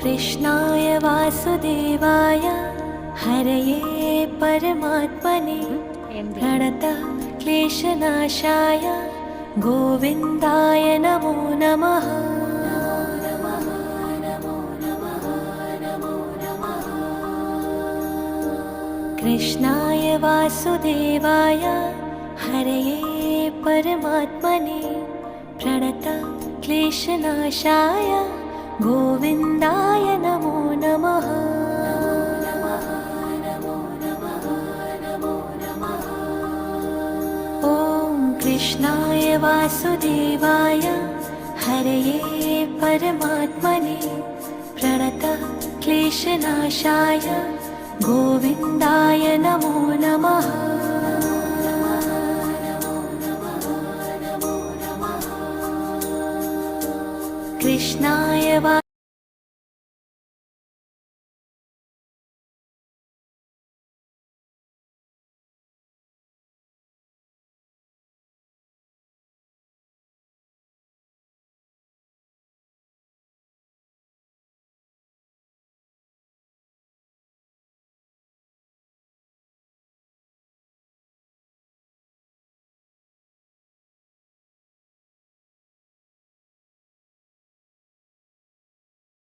कृष्णाय वासुदेवाय हरये परमात्मने प्रणतः क्लेशनाशाय गोविन्दाय नमो नमः। कृष्णाय वासुदेवाय हरये परमात्मने प्रणतः क्लेशनाशाय गोविन्दाय नमो नमः। ॐ कृष्णाय वासुदेवाय हरये परमात्मने प्रणतः क्लेशनाशाय गोविन्दाय नमो नमः। कृष्णाय